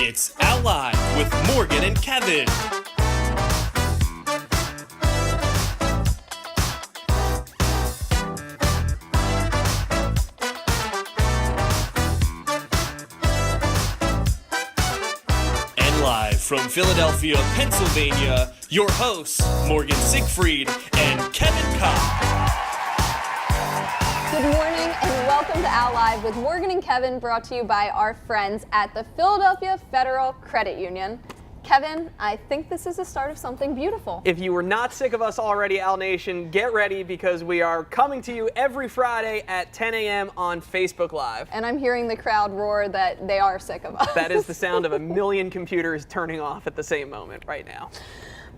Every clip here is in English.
It's OwlLive with Morgyn and Kevin. And live from Philadelphia, Pennsylvania, your hosts, Morgan Siegfried and Kevin Cobb. Good morning and welcome to OwlLive with Morgan and Kevin, brought to you by our friends at the Philadelphia Federal Credit Union. Kevin, I think this is the start of something beautiful. If you were not sick of us already, Owl Nation, get ready because we are coming to you every Friday at 10 a.m. on Facebook Live. And I'm hearing the crowd roar that they are sick of us. That is the sound of a million computers turning off at the same moment right now.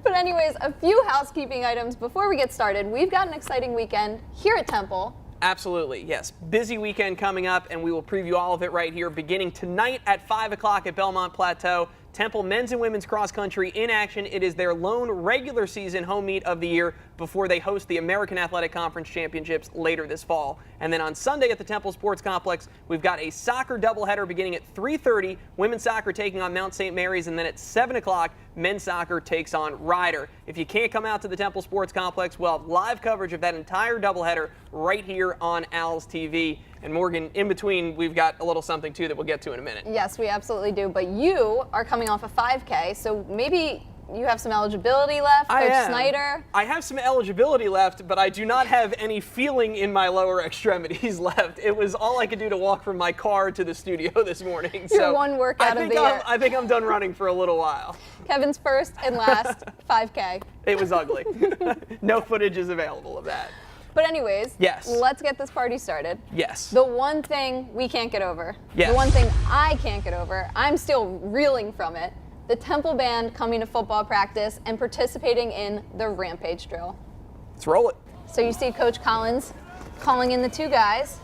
But anyways, a few housekeeping items before we get started. We've got an exciting weekend here at Temple. Absolutely, yes. Busy weekend coming up, and we will preview all of it right here beginning tonight at 5 o'clock at Belmont Plateau. Temple men's and women's cross country in action. It is their lone regular season home meet of the year before they host the American Athletic Conference Championships later this fall. And then on Sunday at the Temple Sports Complex, we've got a soccer doubleheader beginning at 3:30. Women's soccer taking on Mount St. Mary's, and then at 7 o'clock, men's soccer takes on Ryder. If you can't come out to the Temple Sports Complex, we'll have live coverage of that entire doubleheader right here on Owls TV. And Morgan, in between, we've got a little something too that we'll get to in a minute. Yes, we absolutely do. But you are coming off a 5K, so maybe you have some eligibility left, Coach Snyder? I have some eligibility left, but I do not have any feeling in my lower extremities left. It was all I could do to walk from my car to the studio this morning. Your one workout of the year. I think I'm done running for a little while. Kevin's first and last 5K. It was ugly. No footage is available of that. But anyways, yes, let's get this party started. Yes. The one thing we can't get over, yes, the one thing I can't get over, I'm still reeling from it, the Temple band coming to football practice and participating in the Rampage drill. Let's roll it. So you see Coach Collins calling in the two guys,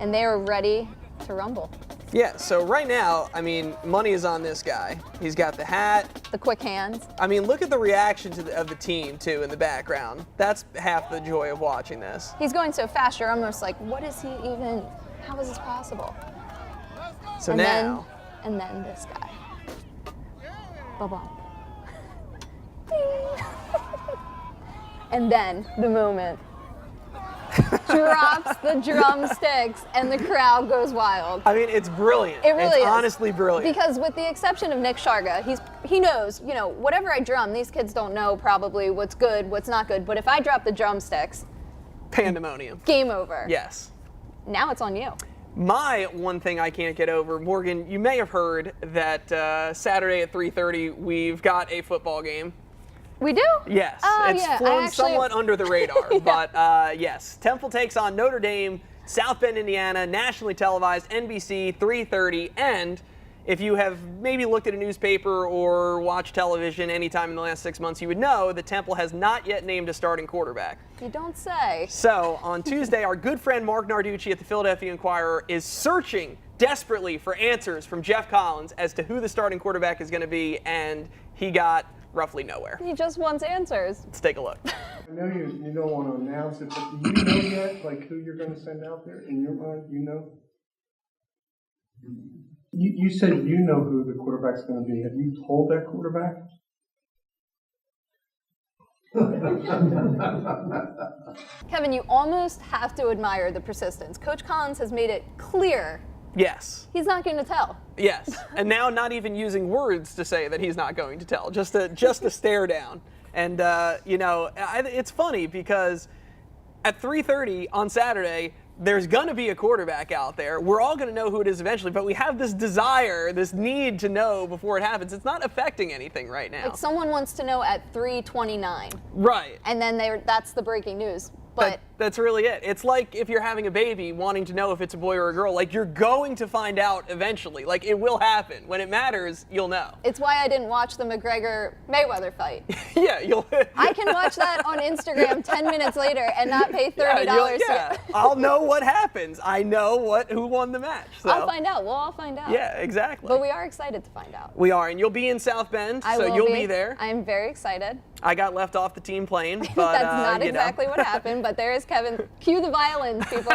and they are ready to rumble. Yeah, so right now, I mean, money is on this guy. He's got the hat. The quick hands. I mean, look at the reaction of the team, too, in the background. That's half the joy of watching this. He's going so fast, you're almost like, what is he even, how is this possible? So and now. And then this guy. Ba-bum. And then the moment. Drops the drumsticks and the crowd goes wild. I mean, it's brilliant. It really is. Honestly brilliant. Because with the exception of Nick Sharga, he knows, you know, whatever I drum, these kids don't know probably what's good, what's not good. But if I drop the drumsticks, pandemonium. Game over. Yes. Now it's on you. My one thing I can't get over, Morgan, you may have heard that Saturday at 3:30 we've got a football game. We do? Yes. Oh, it's flown somewhat under the radar. Yeah. But yes, Temple takes on Notre Dame, South Bend, Indiana, nationally televised, NBC, 3:30. And if you have maybe looked at a newspaper or watched television anytime in the last 6 months, you would know that Temple has not yet named a starting quarterback. You don't say. So on Tuesday, our good friend Mark Narducci at the Philadelphia Inquirer is searching desperately for answers from Jeff Collins as to who the starting quarterback is going to be, and he got roughly nowhere. He just wants answers. Let's take a look. I know you don't want to announce it, but do you know yet, like, who you're going to send out there? In your mind, you know? You said you know who the quarterback's going to be. Have you told that quarterback? Kevin, you almost have to admire the persistence. Coach Collins has made it clear. Yes. He's not going to tell. Yes. And now not even using words to say that he's not going to tell, just a stare down. And, you know, it's funny because at 3:30 on Saturday, there's going to be a quarterback out there. We're all going to know who it is eventually, but we have this desire, this need to know before it happens. It's not affecting anything right now. Like someone wants to know at 3:29. Right. And then that's the breaking news. But that's really it. It's like if you're having a baby wanting to know if it's a boy or a girl, like you're going to find out eventually. Like it will happen. When it matters, you'll know. It's why I didn't watch the McGregor-Mayweather fight. Yeah, I can watch that on Instagram 10 minutes later and not pay $30 yeah. I'll know what happens. I know who won the match. So. I'll find out. We'll all find out. Yeah, exactly. But we are excited to find out. We are, and you'll be in South Bend, so you'll be there. I'm very excited. I got left off the team plane, but that's not exactly what happened. but there is Kevin. Cue the violins, people.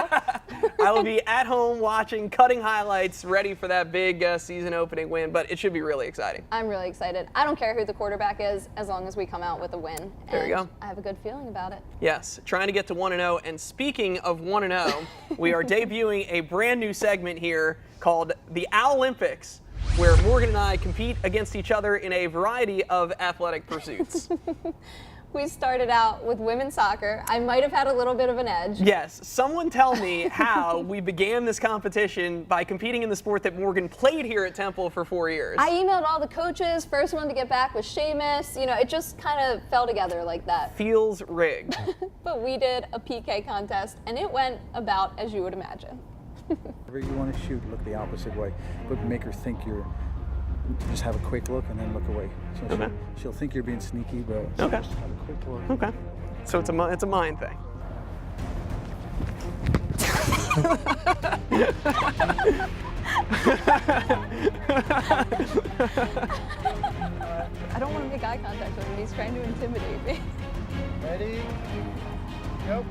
I will be at home watching, cutting highlights, ready for that big season opening win, but it should be really exciting. I'm really excited. I don't care who the quarterback is as long as we come out with a win. There you go. I have a good feeling about it. Yes, trying to get to 1-0. And speaking of 1-0, we are debuting a brand new segment here called the OwlLympics, where Morgan and I compete against each other in a variety of athletic pursuits. We started out with women's soccer. I might have had a little bit of an edge. Yes, someone tell me how we began this competition by competing in the sport that Morgan played here at Temple for 4 years. I emailed all the coaches. First one to get back was Seamus. You know, it just kind of fell together like that. Feels rigged. But we did a PK contest, and it went about as you would imagine. Whenever you want to shoot, look the opposite way. But make her think you're. Just have a quick look and then look away. So Okay. she'll think you're being sneaky, but Okay. just have a quick look. Okay. So it's a mind thing. I don't want to make eye contact with him. He's trying to intimidate me. Ready? Go.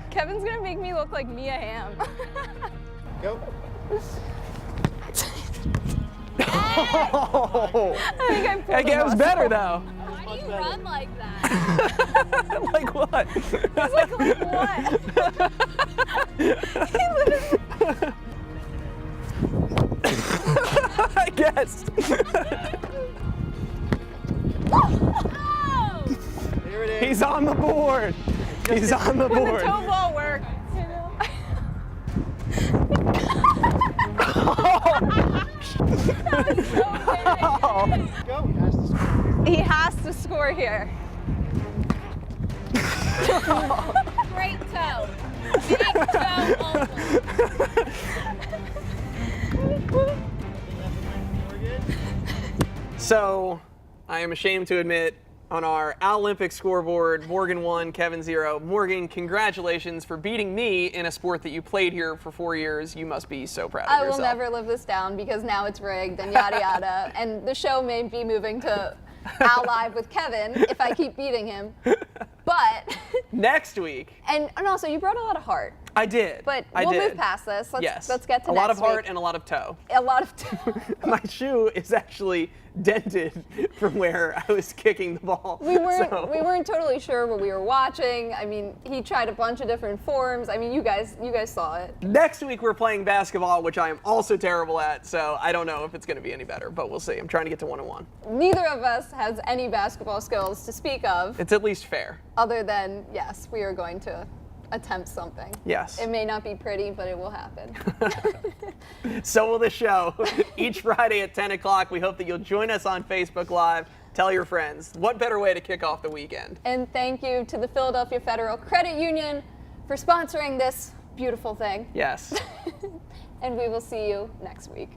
Kevin's going to make me look like Mia Hamm. Go. Oh, I think I pulled it was better though. Why do you run like that? Like what? Like what? I guess. Here it is. He's on the board. He's on the When the board. toe ball works, you know. That was so big. Go. He has to score. He has to score here. Great toe. Big toe only. So, I am ashamed to admit, on our OwlLympics scoreboard, Morgan 1, Kevin 0. Morgan, congratulations for beating me in a sport that you played here for 4 years. You must be so proud of I yourself. will never live this down because now it's rigged and yada yada. And the show may be moving to OwlLive with Kevin if I keep beating him. But Next week, and also you brought a lot of heart. I did. But I we'll did. move past this. Yes. Let's get to a next lot of heart week. and a lot of toe. A lot of My shoe is actually dented from where I was kicking the ball. we weren't So- totally sure what we were watching. I mean, he tried a bunch of different forms. I mean, you guys saw it. Next week we're playing basketball, which I am also terrible at, so I don't know if it's going to be any better, but we'll see. I'm trying to get to 1-1. Neither of us has any basketball skills to speak of, It's at least fair. other than yes, we are going to attempt something. Yes. It may not be pretty, but it will happen. So will the show. Each Friday at 10 o'clock. We hope that you'll join us on Facebook Live. Tell your friends. What better way to kick off the weekend? And thank you to the Philadelphia Federal Credit Union for sponsoring this beautiful thing. Yes. And we will see you next week.